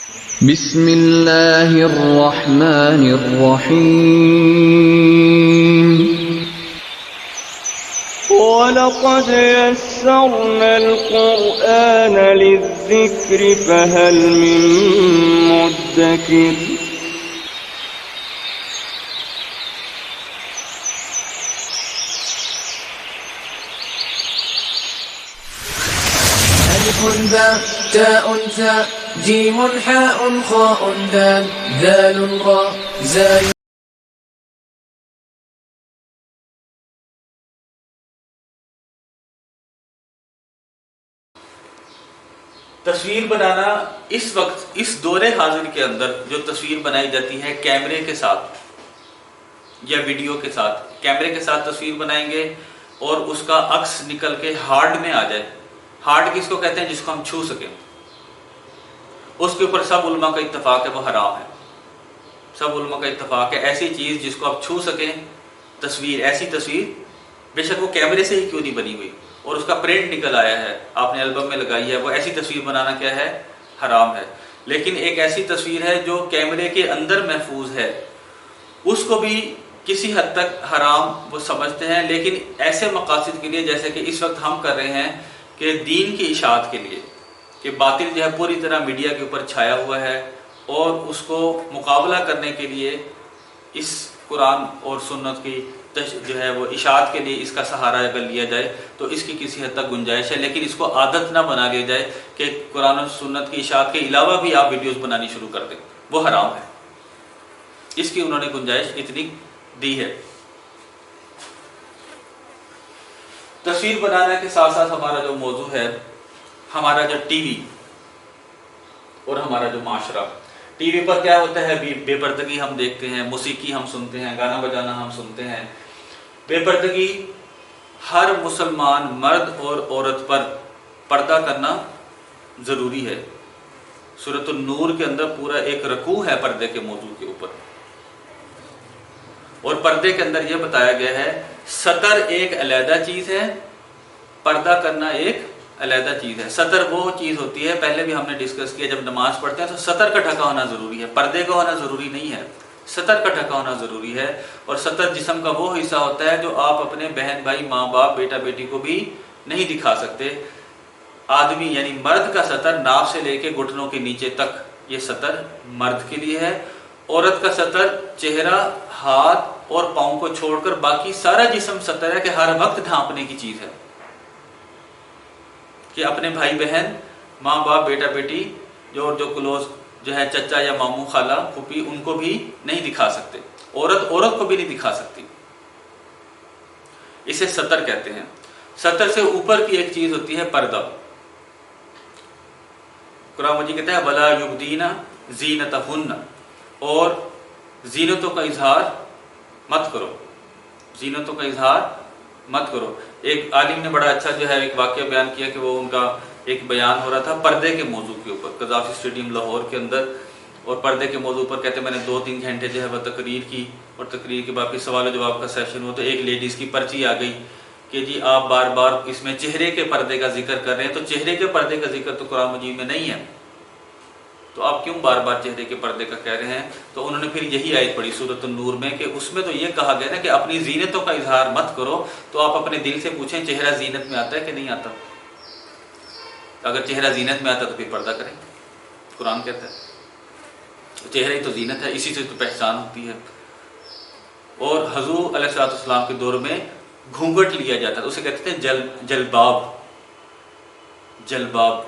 بسم اللہ الرحمن الرحیم وَلَقَدْ يَسَّرْنَا الْقُرْآنَ لِلذِّكْرِ فَهَلْ مِن مُّدَّكِرٍ ألف باء تاء ثاء جيم حاء خاء دال ذال راء زاي. تصویر بنانا اس وقت اس دور حاضر کے اندر جو تصویر بنائی جاتی ہے کیمرے کے ساتھ یا ویڈیو کے ساتھ، کیمرے کے ساتھ تصویر بنائیں گے اور اس کا عکس نکل کے ہارڈ میں آ جائے. ہارڈ کس کو کہتے ہیں؟ جس کو ہم چھو سکیں. اس کے اوپر سب علماء کا اتفاق ہے وہ حرام ہے. سب علماء کا اتفاق ہے ایسی چیز جس کو آپ چھو سکیں، تصویر، ایسی تصویر بے شک وہ کیمرے سے ہی کیوں نہیں بنی ہوئی اور اس کا پرنٹ نکل آیا ہے، آپ نے البم میں لگائی ہے، وہ ایسی تصویر بنانا کیا ہے؟ حرام ہے. لیکن ایک ایسی تصویر ہے جو کیمرے کے اندر محفوظ ہے، اس کو بھی کسی حد تک حرام وہ سمجھتے ہیں، لیکن ایسے مقاصد کے لیے جیسے کہ اس وقت ہم کر رہے ہیں کہ دین کی اشاعت کے لیے، کہ باطل جو ہے پوری طرح میڈیا کے اوپر چھایا ہوا ہے اور اس کو مقابلہ کرنے کے لیے اس قرآن اور سنت کی جو ہے وہ اشاعت کے لیے اس کا سہارا اگر لیا جائے تو اس کی کسی حد تک گنجائش ہے، لیکن اس کو عادت نہ بنا لیا جائے کہ قرآن اور سنت کی اشاعت کے علاوہ بھی آپ ویڈیوز بنانی شروع کر دیں، وہ حرام ہے. اس کی انہوں نے گنجائش اتنی دی ہے. تصویر بنانے کے ساتھ ساتھ ہمارا جو موضوع ہے، ہمارا جو ٹی وی اور ہمارا جو معاشرہ، ٹی وی پر کیا ہوتا ہے؟ بے پردگی ہم دیکھتے ہیں، موسیقی ہم سنتے ہیں، گانا بجانا ہم سنتے ہیں. بے پردگی ہر مسلمان مرد اور عورت پر پردہ کرنا ضروری ہے. سورۃ النور کے اندر پورا ایک رکوع ہے پردے کے موضوع کے اوپر، اور پردے کے اندر یہ بتایا گیا ہے ستر ایک علیحدہ چیز ہے، پردہ کرنا ایک علیحدہ چیز ہے. ستر وہ چیز ہوتی ہے، پہلے بھی ہم نے ڈسکس کیا، جب نماز پڑھتے ہیں تو ستر کا ڈھکا ہونا ضروری ہے، پردے کا ہونا ضروری نہیں ہے، ستر کا ڈھکا ہونا ضروری ہے. اور ستر جسم کا وہ حصہ ہوتا ہے جو آپ اپنے بہن بھائی، ماں باپ، بیٹا بیٹی کو بھی نہیں دکھا سکتے. آدمی یعنی مرد کا ستر ناف سے لے کے گھٹنوں کے نیچے تک، یہ ستر مرد کے لیے ہے. عورت کا ستر چہرہ، ہاتھ اور پاؤں کو چھوڑ کر باقی سارا جسم ستر ہے، کہ ہر وقت ڈھانپنے کی چیز ہے، کہ اپنے بھائی بہن، ماں باپ، بیٹا بیٹی جو کلوز جو ہے چچا یا ماموں، خالہ، پھوپھی، ان کو بھی نہیں دکھا سکتے. عورت کو بھی نہیں دکھا سکتی. اسے ستر کہتے ہیں. ستر سے اوپر کی ایک چیز ہوتی ہے پردہ. قرآن مجید کہتا ہے وَلَا يُبْدِينَ زِينَتَهُنَّ، اور زینتوں کا اظہار مت کرو، زینتوں کا اظہار مت کرو. ایک عالم نے بڑا اچھا جو ہے ایک واقعہ بیان کیا کہ وہ ان کا ایک بیان ہو رہا تھا پردے کے موضوع کے اوپر قذافی اسٹیڈیم لاہور کے اندر، اور پردے کے موضوع پر کہتے ہیں میں نے 2-3 گھنٹے جو ہے وہ تقریر کی، اور تقریر کے بعد پھر سوال و جواب کا سیشن ہوا تو ایک لیڈیز کی پرچی آ گئی کہ جی آپ بار بار اس میں چہرے کے پردے کا ذکر کر رہے ہیں، تو چہرے کے پردے کا ذکر تو قرآن مجید میں نہیں ہے، تو آپ کیوں بار بار چہرے کے پردے کا کہہ رہے ہیں؟ تو انہوں نے پھر یہی آیت پڑھی سورۃ النور میں کہ اس میں تو یہ کہا گیا نا کہ اپنی زینتوں کا اظہار مت کرو. تو آپ اپنے دل سے پوچھیں چہرہ زینت میں آتا ہے کہ نہیں آتا؟ اگر چہرہ زینت میں آتا تو پھر پردہ کریں. قرآن کہتا ہے چہرہ ہی تو زینت ہے، اسی سے تو پہچان ہوتی ہے. اور حضور علیہ السلام کے دور میں گھونگھٹ لیا جاتا تھا، اسے کہتے تھے جلباب.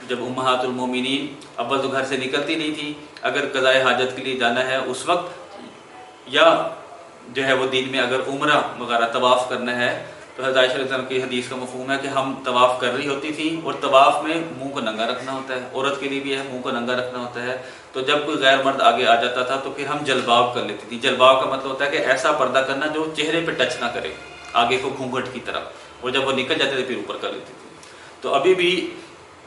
جب امہات المومنین اول تو گھر سے نکلتی نہیں تھی، اگر قضائے حاجت کے لیے جانا ہے اس وقت، یا جو ہے وہ دین میں اگر عمرہ وغیرہ طواف کرنا ہے، تو حضرت عائشہ رضی اللہ عنہ کی حدیث کا مفہوم ہے کہ ہم طواف کر رہی ہوتی تھی، اور طواف میں منہ کو ننگا رکھنا ہوتا ہے، عورت کے لیے بھی ہے منہ کو ننگا رکھنا ہوتا ہے. تو جب کوئی غیر مرد آگے آ جاتا تھا تو پھر ہم جلباب کر لیتی تھی. جلباب کا مطلب ہوتا ہے کہ ایسا پردہ کرنا جو چہرے پہ ٹچ نہ کرے، آگے کو گھونگھٹ کی طرف، اور جب وہ نکل جاتے تھے پھر اوپر کر لیتی تھی. تو ابھی بھی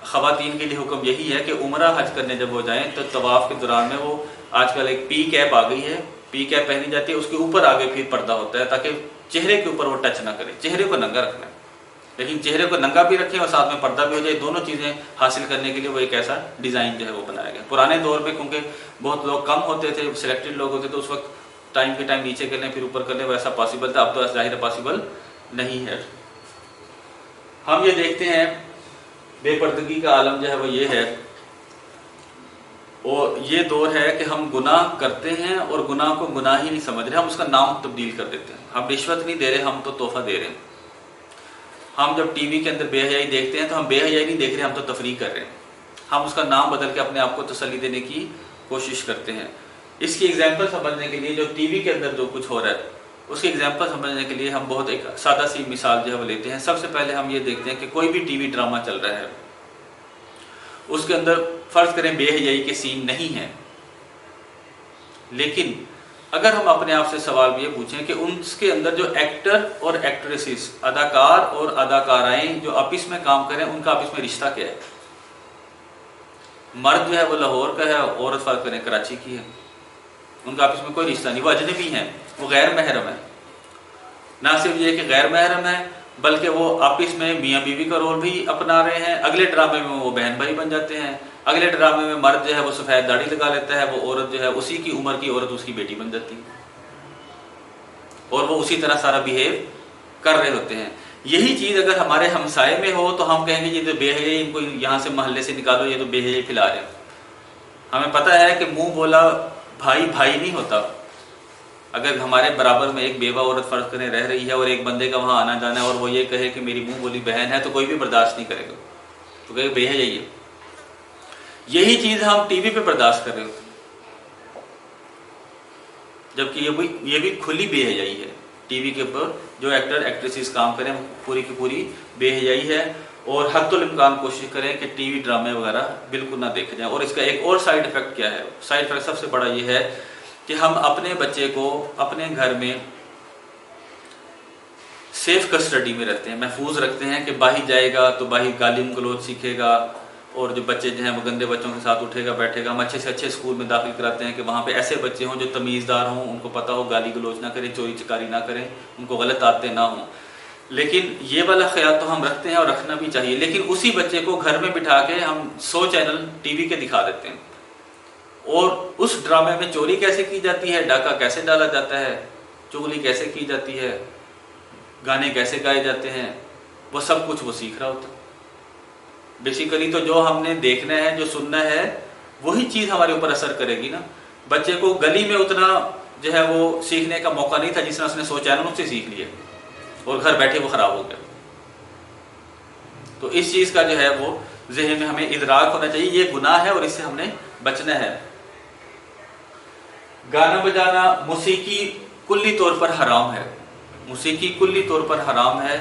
خواتین کے لیے حکم یہی ہے کہ عمرہ حج کرنے جب وہ جائیں تو طواف کے دوران میں وہ آج کل ایک پی کیپ آ گئی ہے، پی کیپ پہنی جاتی ہے، اس کے اوپر آگے پھر پردہ ہوتا ہے تاکہ چہرے کے اوپر وہ ٹچ نہ کرے، چہرے کو ننگا رکھنا ہے. لیکن چہرے کو ننگا بھی رکھیں اور ساتھ میں پردہ بھی ہو جائے، دونوں چیزیں حاصل کرنے کے لیے وہ ایک ایسا ڈیزائن جو ہے وہ بنایا گیا۔ پرانے دور میں کیونکہ بہت لوگ کم ہوتے تھے، سلیکٹڈ لوگ ہوتے، تو اس وقت ٹائم کے ٹائم نیچے کر لیں پھر اوپر کر لیں، ویسا پاسبل تھا، اب تو ظاہر پاسبل نہیں ہے۔ ہم یہ دیکھتے ہیں بے پردگی کا عالم جو ہے وہ یہ ہے، اور یہ دور ہے کہ ہم گناہ کرتے ہیں اور گناہ کو گناہ ہی نہیں سمجھ رہے، ہم اس کا نام تبدیل کر دیتے ہیں۔ ہم رشوت نہیں دے رہے، ہم تو تحفہ دے رہے ہیں۔ ہم جب ٹی وی کے اندر بے حیائی دیکھتے ہیں تو ہم بے حیائی نہیں دیکھ رہے، ہم تو تفریح کر رہے ہیں، ہم اس کا نام بدل کے اپنے آپ کو تسلی دینے کی کوشش کرتے ہیں۔ اس کی ایگزامپل سمجھنے کے لیے جو ٹی وی کے اندر جو کچھ ہو رہا ہے اس کی ایگزامپل سمجھنے کے لیے ہم بہت ایک سادہ سی مثال جو ہے وہ لیتے ہیں۔ سب سے پہلے ہم یہ دیکھتے ہیں کہ کوئی بھی ٹی وی ڈرامہ چل رہا ہے، اس کے اندر فرض کریں بے حیائی کے سین نہیں ہیں، لیکن اگر ہم اپنے آپ سے سوال یہ پوچھیں کہ اس کے اندر جو ایکٹر اور ایکٹریسز، اداکار اور اداکارائیں جو آپس میں کام کریں، ان کا آپس میں رشتہ کیا ہے؟ مرد جو ہے وہ لاہور کا ہے، عورت فرض کریں کراچی کی ہے، ان کا آپس میں کوئی رشتہ نہیں، وہ اجنبی ہیں، وہ غیر محرم ہیں۔ نہ صرف یہ کہ غیر محرم ہیں بلکہ وہ آپس میں میاں بیوی کا رول بھی اپنا رہے ہیں۔ اگلے ڈرامے میں وہ بہن بھائی بن جاتے ہیں، اگلے ڈرامے میں مرد جو ہے وہ سفید داڑھی لگا لیتا ہے، وہ عورت جو ہے اسی کی عمر کی عورت اس کی بیٹی بن جاتی ہے، اور وہ اسی طرح سارا بیہیو کر رہے ہوتے ہیں۔ یہی چیز اگر ہمارے ہمسائے میں ہو تو ہم کہیں گے یہ تو بے حیائی، ان کو یہاں سے محلے سے نکالو، یہ تو بے حیائی پھیلا رہے ہیں۔ ہمیں پتہ ہے کہ منہ بولا بھائی بھائی نہیں ہوتا۔ اگر ہمارے برابر میں ایک بیوہ عورت فرض کریں رہ رہی ہے اور ایک بندے کا وہاں آنا جانا ہے اور وہ یہ کہے کہ میری منہ بولی بہن ہے، تو کوئی بھی برداشت نہیں کرے گا، تو کہے بے حیائی ہے۔ یہی چیز ہم ٹی وی پہ برداشت کر رہے ہوتے ہیں، جبکہ یہ بھی کھلی بے حیائی ہے۔ ٹی وی کے اوپر جو ایکٹر ایکٹریسز کام کریں پوری کی پوری بے حیائی ہے، اور حتی الامکان کوشش کریں کہ ٹی وی ڈرامے وغیرہ بالکل نہ دیکھے جائیں۔ اور اس کا ایک اور سائیڈ افیکٹ کیا ہے؟ سائیڈ افیکٹ سب سے بڑا یہ ہے کہ ہم اپنے بچے کو اپنے گھر میں سیف کسٹڈی میں رکھتے ہیں، محفوظ رکھتے ہیں کہ باہر جائے گا تو باہر گالی گلوچ سیکھے گا، اور جو بچے جو ہیں وہ گندے بچوں کے ساتھ اٹھے گا بیٹھے گا۔ ہم اچھے سے اچھے اسکول میں داخل کراتے ہیں کہ وہاں پہ ایسے بچے ہوں جو تمیزدار ہوں، ان کو پتہ ہو گالی گلوچ نہ کریں، چوری چکاری نہ کریں، ان کو غلط عادتیں نہ ہوں۔ لیکن یہ والا خیال تو ہم رکھتے ہیں اور رکھنا بھی چاہیے، لیکن اسی بچے کو گھر میں بٹھا کے ہم 100 چینل ٹی وی کے دکھا دیتے ہیں، اور اس ڈرامے میں چوری کیسے کی جاتی ہے، ڈاکہ کیسے ڈالا جاتا ہے، چغلی کیسے کی جاتی ہے، گانے کیسے گائے جاتے ہیں، وہ سب کچھ وہ سیکھ رہا ہوتا ہے۔ بیسیکلی تو جو ہم نے دیکھنا ہے، جو سننا ہے، وہی چیز ہمارے اوپر اثر کرے گی نا۔ بچے کو گلی میں اتنا جو ہے وہ سیکھنے کا موقع نہیں تھا جس نے اس نے 100 چینلوں سے سیکھ لیا، اور گھر بیٹھے وہ خراب ہو گیا۔ تو اس چیز کا جو ہے وہ ذہن میں ہمیں ادراک ہونا چاہیے، یہ گناہ ہے اور اس سے ہم نے بچنا ہے۔ گانا بجانا، موسیقی کلی طور پر حرام ہے، موسیقی کلی طور پر حرام ہے۔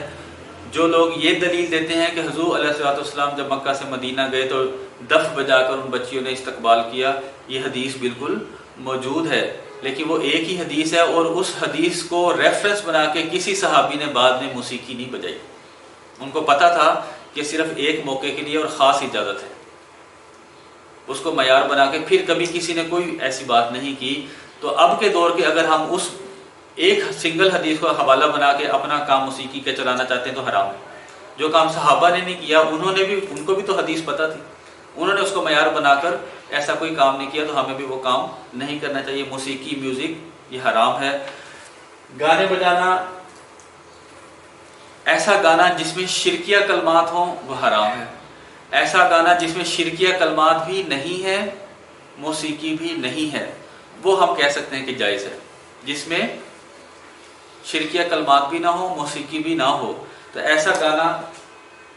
جو لوگ یہ دلیل دیتے ہیں کہ حضور علیہ الصلوۃ والسلام جب مکہ سے مدینہ گئے تو دف بجا کر ان بچیوں نے استقبال کیا، یہ حدیث بالکل موجود ہے، لیکن وہ ایک ہی حدیث ہے، اور اس حدیث کو ریفرنس بنا کے کسی صحابی نے بعد میں موسیقی نہیں بجائی۔ ان کو پتہ تھا کہ صرف ایک موقع کے لیے اور خاص اجازت ہے، اس کو معیار بنا کے پھر کبھی کسی نے کوئی ایسی بات نہیں کی۔ تو اب کے دور کے اگر ہم اس ایک سنگل حدیث کو حوالہ بنا کے اپنا کام موسیقی کے چلانا چاہتے ہیں تو حرام ہے۔ جو کام صحابہ نے نہیں کیا، ان کو بھی تو حدیث پتہ تھی، انہوں نے اس کو معیار بنا کر ایسا کوئی کام نہیں کیا، تو ہمیں بھی وہ کام نہیں کرنا چاہیے۔ موسیقی، میوزک یہ حرام ہے۔ گانے بجانا، ایسا گانا جس میں شرکیہ کلمات ہوں وہ حرام ہے۔ ایسا گانا جس میں شرکیہ کلمات بھی نہیں ہے، موسیقی بھی نہیں ہے، وہ ہم کہہ سکتے ہیں کہ جائز ہے۔ جس میں شرکیہ کلمات بھی نہ ہو، موسیقی بھی نہ ہو، تو ایسا گانا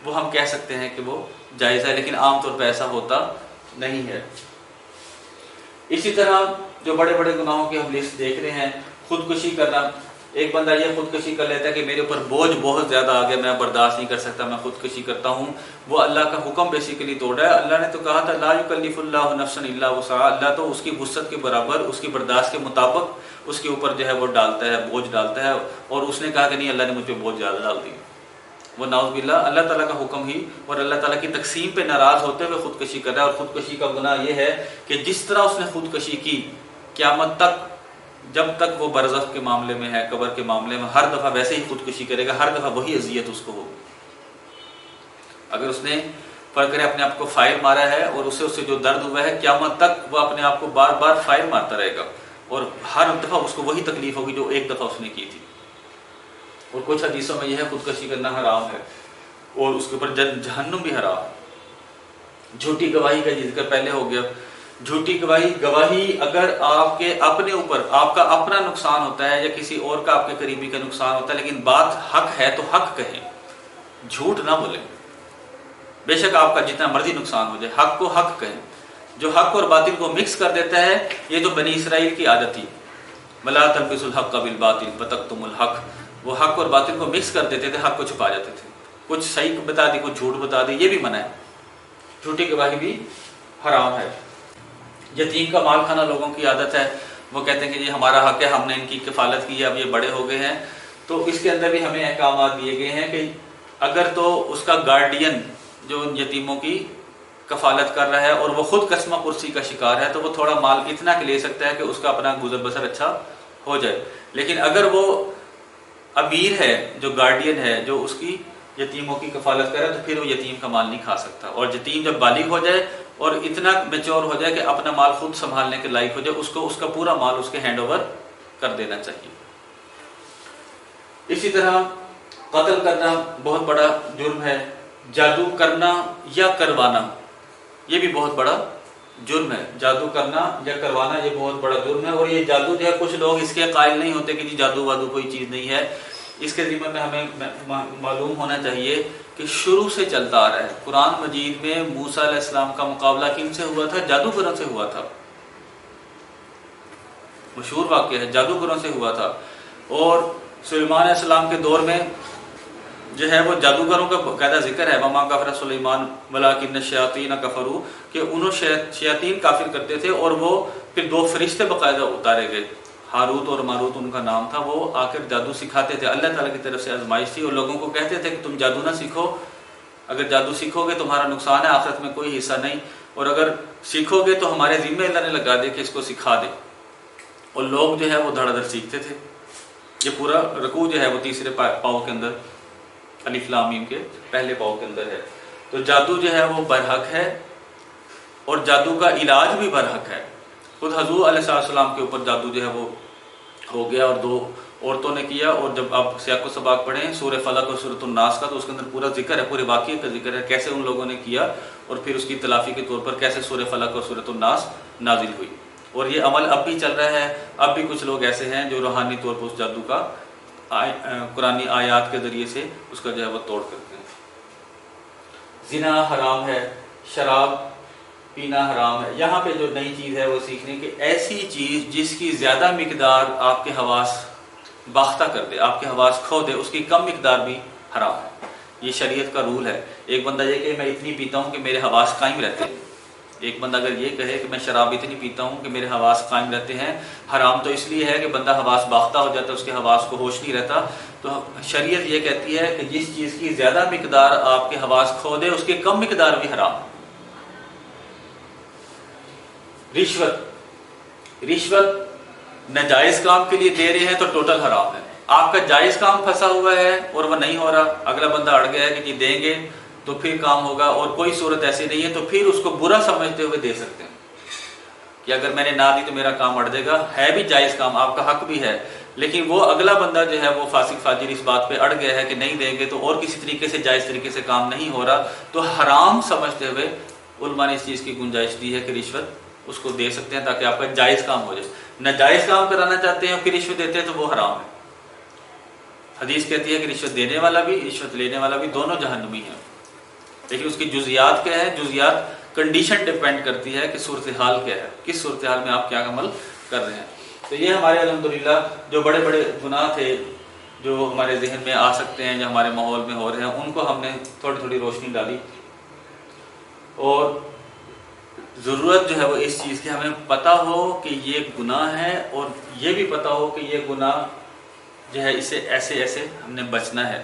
وہ ہم کہہ سکتے ہیں کہ وہ جائز ہے، لیکن عام طور پہ ایسا ہوتا نہیں ہے۔ اسی طرح جو بڑے بڑے گناہوں کی ہم لسٹ دیکھ رہے ہیں، خودکشی کرنا۔ ایک بندہ یہ خودکشی کر لیتا ہے کہ میرے اوپر بوجھ بہت زیادہ آ گیا، میں برداشت نہیں کر سکتا، میں خودکشی کرتا ہوں، وہ اللہ کا حکم بیسیکلی توڑ رہا ہے۔ اللہ نے تو کہا تھا لا یکلف اللہ نفسا الا وسعها، اللہ تو اس کی وسعت کے برابر، اس کی برداشت کے مطابق اس کے اوپر جو ہے وہ ڈالتا ہے، بوجھ ڈالتا ہے، اور اس نے کہا کہ نہیں اللہ نے مجھ پہ بوجھ زیادہ ڈال دی۔ وہ نعوذ باللہ اللہ تعالیٰ کا حکم ہی اور اللہ تعالیٰ کی تقسیم پہ ناراض ہوتے ہوئے خودکشی کر رہا ہے۔ اور خودکشی کا گناہ یہ ہے کہ جس طرح اس نے خودکشی کی، قیامت تک جب تک وہ برزخ کے معاملے میں ہے، قبر کے معاملے میں، ہر دفعہ ویسے ہی خودکشی کرے گا، ہر دفعہ وہی اذیت اس کو ہوگی۔ اگر اس نے فرض کرے اپنے آپ کو فائر مارا ہے اور اسے جو درد ہوا ہے قیامت تک وہ اپنے آپ کو بار بار فائر مارتا رہے گا اور ہر دفعہ اس کو وہی تکلیف ہوگی جو ایک دفعہ اس نے کی تھی. اور کچھ حدیثوں میں یہ ہے خودکشی کرنا حرام ہے اور اس کے اوپر جہنم بھی حرام ہے. جھوٹی گواہی کا ذکر پہلے ہو گیا. جھوٹی گواہی اگر آپ کے اپنے اوپر آپ کا اپنا نقصان ہوتا ہے یا کسی اور کا آپ کے قریبی کا نقصان ہوتا ہے لیکن بات حق ہے تو حق کہیں, جھوٹ نہ بولیں. بے شک آپ کا جتنا مرضی نقصان ہو جائے حق کو حق کہیں. جو حق اور باطل کو مکس کر دیتا ہے یہ تو بنی اسرائیل کی عادت تھی. وَلَا تَلْبِسُوا الْحَقَّ بِالْبَاطِلِ وَتَكْتُمُوا الْحَقَّ. وہ حق اور باطل کو مکس کر دیتے تھے, حق کو چھپا جاتے تھے. کچھ صحیح بتا دی کچھ جھوٹ بتا دی, یہ بھی منع ہے. جھوٹی گواہی بھی حرام ہے. یتیم کا مال کھانا لوگوں کی عادت ہے. وہ کہتے ہیں کہ یہ ہمارا حق ہے, ہم نے ان کی کفالت کی ہے, اب یہ بڑے ہو گئے ہیں. تو اس کے اندر بھی ہمیں احکامات دیے گئے ہیں کہ اگر تو اس کا گارڈین جو یتیموں کی کفالت کر رہا ہے اور وہ خود قسمہ پرسی کا شکار ہے تو وہ تھوڑا مال اتنا کہ لے سکتا ہے کہ اس کا اپنا گزر بسر اچھا ہو جائے. لیکن اگر وہ امیر ہے جو گارڈین ہے جو اس کی یتیموں کی کفالت کرے تو پھر وہ یتیم کا مال نہیں کھا سکتا. اور یتیم جب بالغ ہو جائے اور اتنا میچور ہو جائے کہ اپنا مال خود سنبھالنے کے لائق ہو جائے اس کو اس کا پورا مال اس کے ہینڈ اوور کر دینا چاہیے. اسی طرح قتل کرنا بہت بڑا جرم ہے. جادو کرنا یا کروانا یہ بھی بہت بڑا جرم ہے. جادو کرنا یا کروانا یہ بہت بڑا جرم ہے. اور یہ جادو جو ہے کچھ لوگ اس کے قائل نہیں ہوتے کہ جی جادو وادو کوئی چیز نہیں ہے. اس کے ذمہ میں ہمیں معلوم ہونا چاہیے کہ شروع سے چلتا آ رہا ہے. قرآن مجید میں موسیٰ علیہ السلام کا مقابلہ کن سے ہوا تھا؟ جادوگروں سے ہوا تھا. مشہور واقعہ ہے, جادوگروں سے ہوا تھا. اور سلیمان علیہ السلام کے دور میں جو ہے وہ جادوگروں کا باقاعدہ ذکر ہے. وما کفر سلیمان ولکن الشیاطین کفروا, کہ انہوں شیاطین کافر کرتے تھے اور وہ پھر 2 فرشتے باقاعدہ اتارے گئے. ہاروت اور ماروت ان کا نام تھا. وہ آ کر جادو سکھاتے تھے. اللہ تعالیٰ کی طرف سے آزمائش تھی اور لوگوں کو کہتے تھے کہ تم جادو نہ سیکھو, اگر جادو سیکھو گے تمہارا نقصان ہے, آخرت میں کوئی حصہ نہیں, اور اگر سیکھو گے تو ہمارے ذمہ اللہ نے لگا دے کہ اس کو سکھا دے. اور لوگ جو ہے وہ دھڑا دھڑ سیکھتے تھے. یہ پورا رکوع جو ہے وہ تیسرے پاؤں کے اندر الف لام میم کے پہلے پاؤں کے اندر ہے. تو جادو جو ہے وہ برحق ہے اور جادو کا علاج بھی برحق ہے. خود حضور علیہ السلام کے اوپر جادو جو ہے وہ ہو گیا اور 2 عورتوں نے کیا. اور جب آپ سیاق و سباق پڑھیں سورہ فلق اور سورۃ الناس کا تو اس کے اندر پورا ذکر ہے, پورے واقعے کا ذکر ہے کیسے ان لوگوں نے کیا اور پھر اس کی تلافی کے طور پر کیسے سورہ فلق اور سورۃ الناس نازل ہوئی. اور یہ عمل اب بھی چل رہا ہے. اب بھی کچھ لوگ ایسے ہیں جو روحانی طور پر اس جادو کا قرآنی آیات کے ذریعے سے اس کا جو ہے وہ توڑ کرتے ہیں. زنا حرام ہے, شراب پینا حرام ہے. یہاں پہ جو نئی چیز ہے وہ سیکھنے کہ ایسی چیز جس کی زیادہ مقدار آپ کے حواس باختہ کر دے, آپ کے حواس کھو دے, اس کی کم مقدار بھی حرام ہے. یہ شریعت کا رول ہے. ایک بندہ یہ کہ میں اتنی پیتا ہوں کہ میرے حواس قائم رہتے ہیں. ایک بندہ اگر یہ کہے کہ میں شراب اتنی پیتا ہوں کہ میرے حواس قائم رہتے ہیں, حرام تو اس لیے ہے کہ بندہ حواس باختہ ہو جاتا ہے, اس کے حواس کو ہوش نہیں رہتا. تو شریعت یہ کہتی ہے کہ جس چیز کی زیادہ مقدار آپ کے حواس کھو دے اس کی کم مقدار بھی حرام. رشوت ناجائز کام کے لیے دے رہے ہیں تو ٹوٹل حرام ہے. آپ کا جائز کام پھنسا ہوا ہے اور وہ نہیں ہو رہا, اگلا بندہ اڑ گیا ہے کہ جی دیں گے تو پھر کام ہوگا, اور کوئی صورت ایسی نہیں ہے تو پھر اس کو برا سمجھتے ہوئے دے سکتے ہیں کہ اگر میں نے نہ دی تو میرا کام اڑ جائے گا. ہے بھی جائز کام, آپ کا حق بھی ہے, لیکن وہ اگلا بندہ جو ہے وہ فاسق فاجر اس بات پہ اڑ گیا ہے کہ نہیں دیں گے تو اور کسی طریقے سے جائز طریقے سے کام نہیں ہو رہا, تو حرام سمجھتے ہوئے علماء نے اس چیز کی گنجائش دی ہے کہ رشوت اس کو دے سکتے ہیں تاکہ آپ کا جائز کام ہو جائے. ناجائز کام کرانا چاہتے ہیں اور پھر رشوت دیتے ہیں تو وہ حرام ہے. حدیث کہتی ہے کہ رشوت دینے والا بھی رشوت لینے والا بھی دونوں جہنمی ہیں. لیکن اس کی جزیات کیا ہے؟ جزیات کنڈیشن ڈیپینڈ کرتی ہے کہ صورتحال کیا ہے, کس صورتحال میں آپ کیا عمل کر رہے ہیں. تو یہ ہمارے الحمدللہ جو بڑے بڑے گناہ تھے جو ہمارے ذہن میں آ سکتے ہیں یا ہمارے ماحول میں ہو رہے ہیں, ان کو ہم نے تھوڑی تھوڑی روشنی ڈالی. اور ضرورت جو ہے وہ اس چیز کی ہمیں پتہ ہو کہ یہ گناہ ہے, اور یہ بھی پتہ ہو کہ یہ گناہ جو ہے اسے ایسے ایسے ہم نے بچنا ہے.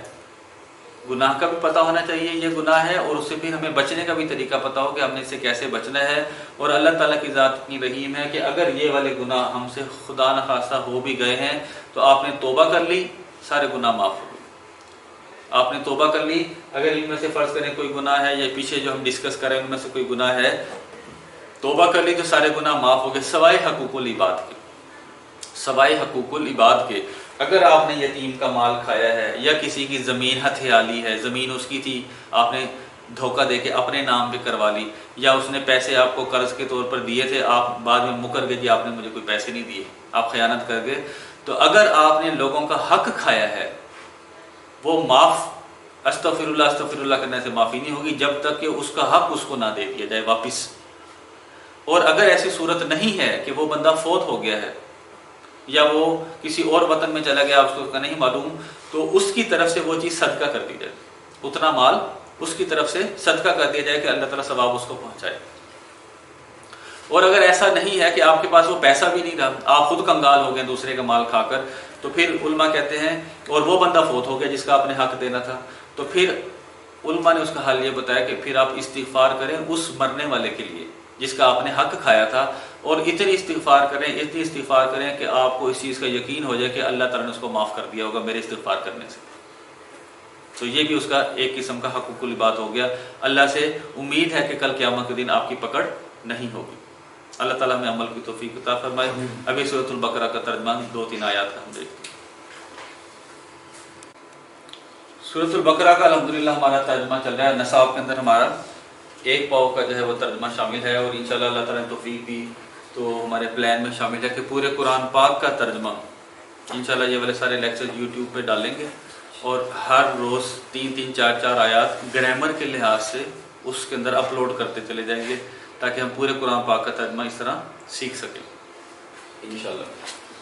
گناہ کا بھی پتہ ہونا چاہیے یہ گناہ ہے, اور اس سے پھر ہمیں بچنے کا بھی طریقہ پتہ ہو کہ ہم نے اس سے کیسے بچنا ہے. اور اللہ تعالیٰ کی ذات اتنی رحیم ہے کہ اگر یہ والے گناہ ہم سے خدا نخواستہ ہو بھی گئے ہیں تو آپ نے توبہ کر لی, سارے گناہ معاف ہو گئے. آپ نے توبہ کر لی، اگر ان میں سے فرض کریں کوئی گناہ ہے یا پیچھے جو ہم ڈسکس کریں ان میں سے کوئی گناہ ہے، توبہ کر لی تو سارے گناہ معاف ہو گئے سوائے حقوق العباد کے، سوائے حقوق العباد کے۔ اگر آپ نے یتیم کا مال کھایا ہے یا کسی کی زمین ہتھیا لی ہے، زمین اس کی تھی آپ نے دھوکہ دے کے اپنے نام پہ کروا لی، یا اس نے پیسے آپ کو قرض کے طور پر دیے تھے، آپ بعد میں مکر گئے جی آپ نے مجھے کوئی پیسے نہیں دیے، آپ خیانت کر گئے، تو اگر آپ نے لوگوں کا حق کھایا ہے وہ معاف، استغفر اللہ کرنے سے معافی نہیں ہوگی جب تک کہ اس کا حق اس کو نہ دے دیا جائے واپس۔ اور اگر ایسی صورت نہیں ہے کہ وہ بندہ فوت ہو گیا ہے یا وہ کسی اور وطن میں چلا گیا، آپ کو اس کا نہیں معلوم، تو اس کی طرف سے وہ چیز صدقہ کر دی جائے، اتنا مال اس کی طرف سے صدقہ کر دیا جائے کہ اللہ تعالیٰ ثواب اس کو پہنچائے۔ اور اگر ایسا نہیں ہے کہ آپ کے پاس وہ پیسہ بھی نہیں رہا، آپ خود کنگال ہو گئے دوسرے کا مال کھا کر، تو پھر علماء کہتے ہیں، اور وہ بندہ فوت ہو گیا جس کا آپ نے حق دینا تھا، تو پھر علماء نے اس کا حل یہ بتایا کہ پھر آپ استغفار کریں اس مرنے والے کے لیے جس کا آپ نے حق کھایا تھا، اور اتنی استغفار کریں کہ آپ کو اس چیز کا یقین ہو جائے کہ اللہ تعالیٰ نے اس کو معاف کر دیا ہوگا میرے استغفار کرنے سے۔ تو یہ بھی اس کا ایک قسم کا حقوق العباد ہو گیا۔ اللہ سے امید ہے کہ کل قیامت کے دن آپ کی پکڑ نہیں ہوگی۔ اللہ تعالیٰ میں عمل کی توفیق عطا فرمائے۔ ابھی سورۃ البقرہ کا ترجمہ 2-3 آیات کا ہم دیکھتے ہیں۔ سورۃ البقرہ کا الحمدللہ ہمارا ترجمہ چل رہا ہے، نصاب کے اندر ہمارا ایک پاؤ کا جو ہے وہ ترجمہ شامل ہے، اور انشاءاللہ اللہ تعالیٰ نے توفیق دی تو ہمارے پلان میں شامل ہے کہ پورے قرآن پاک کا ترجمہ انشاءاللہ یہ والے سارے لیکچر یوٹیوب پہ ڈالیں گے، اور ہر روز 3-3 4-4 آیات گرامر کے لحاظ سے اس کے اندر اپلوڈ کرتے چلے جائیں گے تاکہ ہم پورے قرآن پاک کا ترجمہ اس طرح سیکھ سکیں انشاءاللہ۔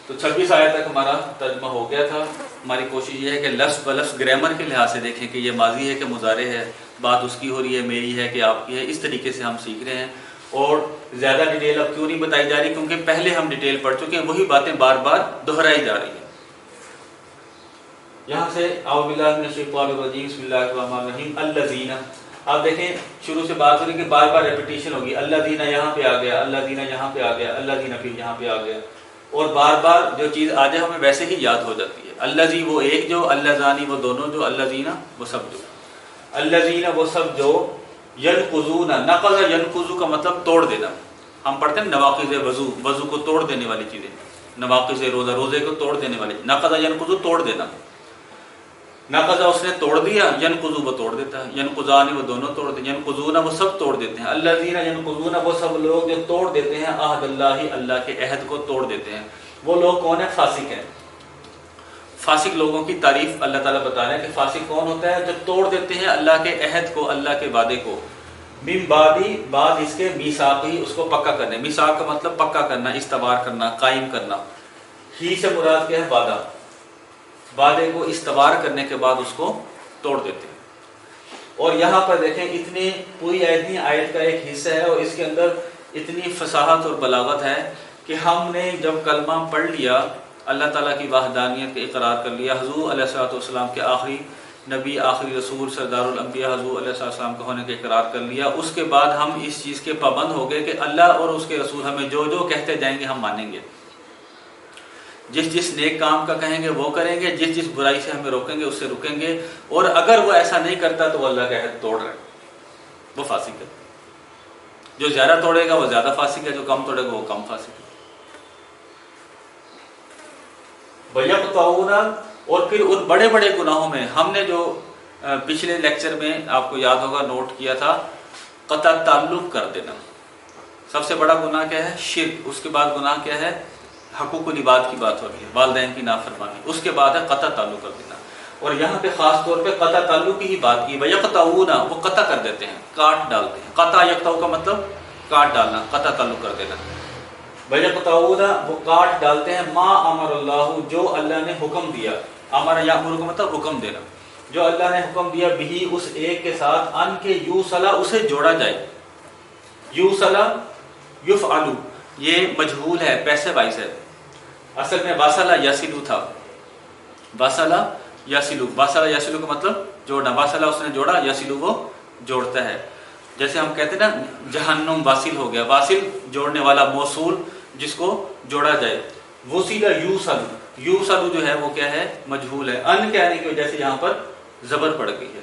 تو 26 آیت تک ہمارا ترجمہ ہو گیا تھا۔ ہماری کوشش یہ ہے کہ لفظ بلفظ گرامر کے لحاظ سے دیکھیں کہ یہ ماضی ہے کہ مضارع ہے، بات اس کی ہو رہی ہے، میری ہے کہ آپ کی ہے، اس طریقے سے ہم سیکھ رہے ہیں۔ اور زیادہ ڈیٹیل اب کیوں نہیں بتائی جا رہی، کیونکہ پہلے ہم ڈیٹیل پڑھ چکے ہیں، وہی باتیں بار بار دہرائی جا رہی ہیں۔ یہاں سے اعوذ باللہ من الشیطان الرجیم بسم اللہ الرحمن الرحیم الذین، آپ دیکھیں شروع سے بات ہو رہی ہے کہ بار بار ریپیٹیشن ہوگی، الذین یہاں پہ آ گیا، الذین یہاں پہ آ گیا، الذین پھر یہاں پہ آ گیا، اور بار بار جو چیز آ جائے ہمیں ویسے ہی یاد ہو جاتی ہے۔ الذی وہ ایک جو، اللذانی وہ دونوں جو، الذین وہ سب جو، الذین وہ سب جو، ینقضون، نقض ینقض کا مطلب توڑ دینا، ہم پڑھتے ہیں نواقض وضو، وضو کو توڑ دینے والی چیزیں، نواقض روزہ، روزے کو توڑ دینے والی، نقض ینقض توڑ دینا، نقض اس نے توڑ دیا، ینقض وہ توڑ دیتا ہے، ینقضان وہ دونوں توڑ دیتے ہیں، ینقضون وہ سب توڑ دیتے ہیں، الذین ینقضون وہ سب لوگ جو توڑ دیتے ہیں عہد اللہ، اللہ کے عہد کو توڑ دیتے ہیں۔ وہ لوگ کون ہیں؟ فاسق ہیں۔ فاسق لوگوں کی تعریف اللہ تعالیٰ بتا رہے ہیں کہ فاسق کون ہوتا ہے؟ جو توڑ دیتے ہیں اللہ کے عہد کو، اللہ کے وعدے کو، من بعد اس کے میثاقی، اس کو پکا کرنے، میثاق کا مطلب پکا کرنا، استوار کرنا، قائم کرنا، ہی سے مراد کیا ہے؟ وعدہ، وعدے کو استوار کرنے کے بعد اس کو توڑ دیتے ہیں۔ اور یہاں پر دیکھیں اتنی پوری آیت کا ایک حصہ ہے، اور اس کے اندر اتنی فصاحت اور بلاغت ہے کہ ہم نے جب کلمہ پڑھ لیا، اللہ تعالیٰ کی وحدانیت کا اقرار کر لیا، حضور علیہ الصلوۃ والسلام کے آخری نبی، آخری رسول، سردار الانبیاء حضور علیہ السلام کا ہونے کا اقرار کر لیا، اس کے بعد ہم اس چیز کے پابند ہو گئے کہ اللہ اور اس کے رسول ہمیں جو جو کہتے جائیں گے ہم مانیں گے، جس جس نیک کام کا کہیں گے وہ کریں گے، جس جس برائی سے ہمیں روکیں گے اس سے رکیں گے، اور اگر وہ ایسا نہیں کرتا تو وہ اللہ کا عہد توڑ رہا ہے، وہ فاسق ہے۔ جو زیادہ توڑے گا وہ زیادہ فاسق ہے، جو کم توڑے گا وہ کم فاسق ہے۔ وَيَقْطَعُونَ، اور پھر ان بڑے بڑے گناہوں میں ہم نے جو پچھلے لیکچر میں آپ کو یاد ہوگا نوٹ کیا تھا، قطع تعلق کر دینا۔ سب سے بڑا گناہ کیا ہے؟ شرک۔ اس کے بعد گناہ کیا ہے؟ حقوق العباد کی بات ہو رہی ہے، والدین کی نافرمانی۔ اس کے بعد ہے قطع تعلق کر دینا، اور یہاں پہ خاص طور پہ قطع تعلق کی ہی بات کی۔ وَيَقْطَعُونَ، وہ قطع کر دیتے ہیں، کاٹ ڈالتے ہیں۔ قطع یقطع کا مطلب کاٹ ڈالنا، قطع تعلق کر دینا۔ وَيَقْطَعُونَ، وہ کاٹ ڈالتے ہیں، ما امر اللہ، جو اللہ نے حکم دیا۔ امر یامر کا مطلب حکم دینا، جو اللہ نے حکم دیا، بھی اس ایک کے ساتھ، ان کے یوصلا، اسے جوڑا جائے۔ یوصلا یفعلو، یہ مجہول ہے، پیسے وائز ہے، اصل میں واصلہ یصلو تھا، واصلہ یصلو، واصلہ یصلو کا مطلب جوڑنا، واصلہ اس نے جوڑا، یصلو وہ جوڑتا ہے۔ جیسے ہم کہتے ہیں نا جہنم واصل ہو گیا، واصل جوڑنے والا، موصول جس کو جوڑا جائے۔ وصل یوصل، یوصل جو ہے وہ کیا ہے؟ مجہول ہے۔ ان کہنے کی وجہ سے یہاں پر زبر پڑ گئی ہے.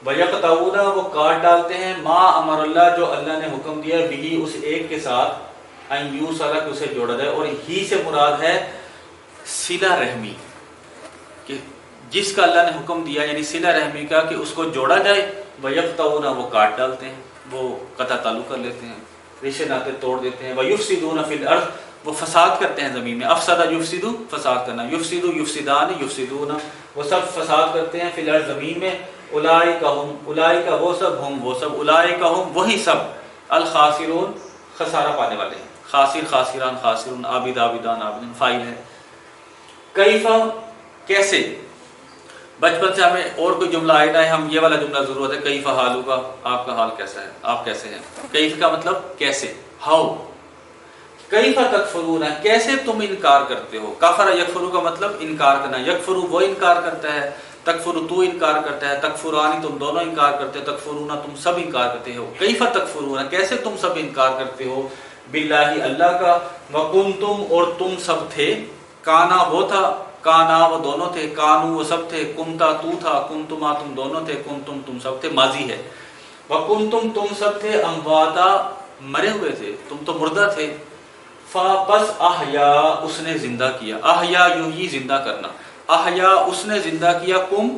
وَيَقْطَعُونَ وہ کاٹ ڈالتے ہیں ما امر اللہ جو اللہ نے حکم دیا بھی اس ایک کے ساتھ ان یوصل کہ اسے جوڑا جائے. اور ہی سے مراد ہے صلہ رحمی کہ جس کا اللہ نے حکم دیا یعنی صلہ رحمی کا کہ اس کو جوڑا جائے. وَيَقْطَعُونَ وہ کاٹ ڈالتے ہیں, وہ قطع تعلق کر لیتے ہیں, رشتے ناطے توڑ دیتے ہیں. وَيُفْسِدُونَ فِي الْأَرْضِ وہ فساد کرتے ہیں زمین میں. افسدہ یفسدو فساد کرنا, یفسدو یفسدان یفسدون وہ سب فساد کرتے ہیں فی الارض زمین میں. اولئک ہم اولئک وہ سب ہم وہ سب اولئک ہم وہی سب الخاسرون خسارہ پانے والے ہیں. خاسر خاسران خاسرون عابد عابدان عابدین فاعل ہے. کیف کیسے, بچپن سے ہمیں اور کوئی جملہ آئے نہ ہے ہم یہ والا جملہ ضرورت ہے کیف حالو کا, آپ کا حال کیسا ہے, آپ کیسے ہیں. کیف کا مطلب کیسے, ہاؤ. کیف تکفرون کیسے تم انکار کرتے ہو. کفر یکفرو کا مطلب انکار کرنا, یکفرو وہ انکار کرتا ہے, تکفر تو انکار کرتا ہے, تکفرانی تم دونوں انکار کرتے ہو, تکفرون تم سب انکار کرتے ہو. کیف تکفرون کیسے تم سب انکار کرتے ہو باللہ اللہ کا, وکنتم اور تم سب تھے, کانا وہ تھا, کانا وہ دونوں تھے, کانو وہ سب تھے, کنتا تو تھا, کنتما تم دونوں تھے, کنتم تم سب تھے, ماضی ہے. وکنتم تم سب تھے, امواتا مرے ہوئے تھے, تم تو مردہ تھے. پس احیا اس نے زندہ کیا, احیا یوں ہی زندہ کرنا, احیا اس نے زندہ کیا کم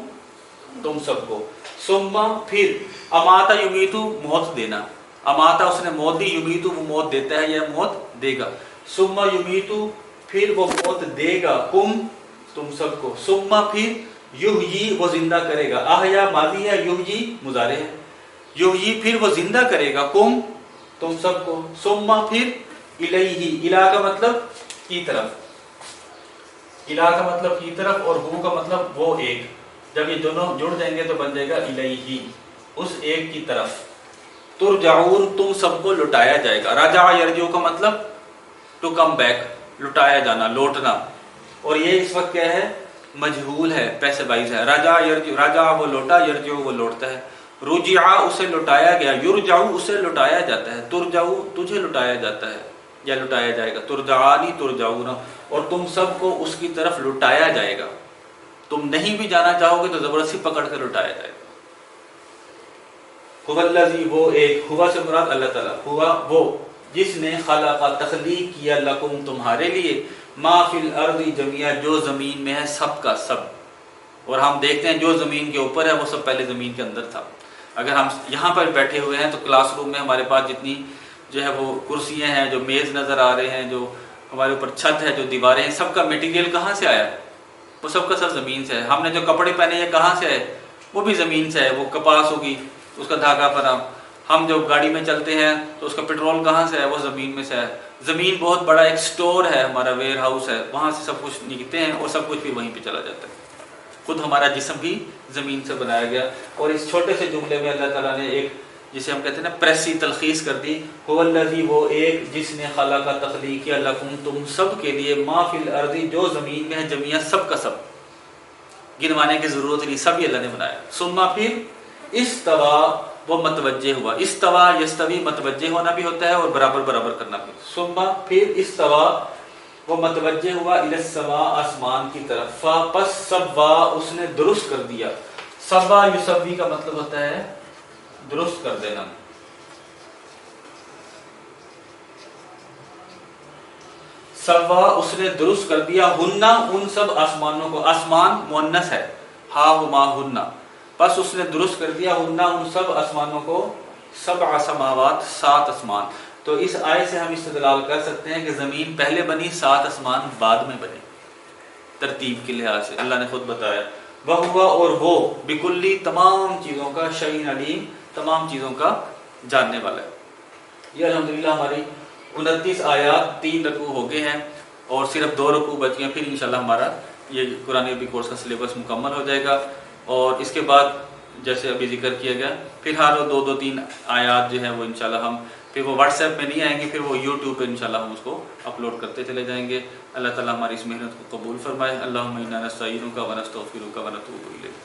تم سب کو. ثم پھر اماتا یمیتو موت دینا, اماتا اس نے موت دی, یمیتو وہ موت دیتا ہے یا موت دے گا. ثم یمیتو پھر وہ موت دے گا کم تم سب کو. ثم پھر یحیی وہ زندہ کرے گا, احیا ماضی ہے, یحیی مضارع ہے, یحیی پھر وہ زندہ کرے گا کم تم سب کو. ثم پھر الیہ, الہ کا مطلب کی طرف, الہ کا مطلب کی طرف اور ہو کا مطلب وہ ایک, جب یہ دونوں جڑ جائیں گے تو بن جائے گا الیہ اس ایک کی طرف. ترجعون تم سب کو لٹایا جائے گا. رجع یرجع کا مطلب ٹو کم بیک, لٹایا جانا, لوٹنا, اور یہ اس وقت کیا ہے مجہول ہے, پیسے بائز ہے. رجع یرجع, رجع وہ لوٹا, یرجع وہ لوٹتا ہے. رجع اسے لٹایا گیا, یرجع اسے لٹایا جاتا ہے, ترجع تجھے لٹایا جاتا ہے یا لٹایا جائے گا. ترجعانی ترجعون اور تم سب کو اس کی طرف لٹایا جائے گا. تم نہیں بھی جانا چاہو گے تو زبردستی پکڑ کر لٹایا جائے گا. هو الذی وہ ایک, ہوا سے مراد اللہ تعالیٰ, ہوا وہ جس نے خلق تخلیق کیا لکم تمہارے لیے, ما فی الارض جميعا جو زمین میں ہے سب کا سب. اور ہم دیکھتے ہیں جو زمین کے اوپر ہے وہ سب پہلے زمین کے اندر تھا. اگر ہم یہاں پر بیٹھے ہوئے ہیں تو کلاس روم میں ہمارے پاس جتنی جو ہے وہ کرسیاں ہیں, جو میز نظر آ رہے ہیں, جو ہمارے اوپر چھت ہے, جو دیواریں ہیں, سب کا میٹیریل کہاں سے آیا, وہ سب کا سب زمین سے ہے. ہم نے جو کپڑے پہنے ہیں کہاں سے ہے, وہ بھی زمین سے ہے, وہ کپاس ہوگی اس کا دھاگا پر. ہم جو گاڑی میں چلتے ہیں تو اس کا پیٹرول کہاں سے ہے, وہ زمین میں سے ہے. زمین بہت بڑا ایک سٹور ہے, ہمارا ویئر ہاؤس ہے, وہاں سے سب کچھ نکلتے ہیں اور سب کچھ بھی وہیں پہ چلا جاتا ہے. خود ہمارا جسم بھی زمین سے بنایا گیا. اور اس چھوٹے سے جملے میں اللہ تعالیٰ نے ایک جسے ہم کہتے ہیں نا پریسی تلخیص کر دی. هو الذی وہ ایک جس نے خلق تخلیق کیا لکم تم سب کے لیے, ما فی الارض جو زمین میں ہے, جميعا سب کا سب, گنوانے کی ضرورت نہیں, سب ہی اللہ نے بنایا. ثم پھر استوا وہ متوجہ ہوا, استوا یستوی متوجہ ہونا بھی ہوتا ہے اور برابر برابر کرنا بھی. ثم پھر استوا وہ متوجہ ہوا الی السماء آسمان کی طرف. پس سوا اس نے درست کر دیا. سوا یسوی کا مطلب ہوتا ہے درست کر دینا. سوا اس نے درست کر دیا, ہننا ان سب آسمانوں کو, آسمان مؤنث ہے, ہا ہما ہننا, پس اس نے درست کر دیا ہننا ان سب آسمانوں کو, سبع سماوات سات آسمان. تو اس آیت سے ہم استدلال کر سکتے ہیں کہ زمین پہلے بنی, سات آسمان بعد میں بنے ترتیب کے لحاظ سے. اللہ نے خود بتایا وَهُوَ اور وہ بِكُلِّ تمام چیزوں کا, شَيْءٍ عَلِيمٌ تمام چیزوں کا جاننے والا ہے. یہ الحمدللہ ہماری 29 آیات 3 رکوع ہو گئے ہیں اور صرف 2 رکوع بچ گئے. پھر انشاءاللہ ہمارا یہ قرآن عربی کورس کا سلیبس مکمل ہو جائے گا. اور اس کے بعد جیسے ابھی ذکر کیا گیا پھر ہر 2-3 آیات جو ہیں وہ انشاءاللہ ہم پھر وہ واٹس ایپ میں نہیں آئیں گے, پھر وہ یوٹیوب پہ انشاءاللہ ہم اس کو اپلوڈ کرتے چلے جائیں گے. اللہ تعالیٰ ہماری اس محنت کو قبول فرمائے. اللہم انا نستعینک و نستغفرک و نتوب الیک.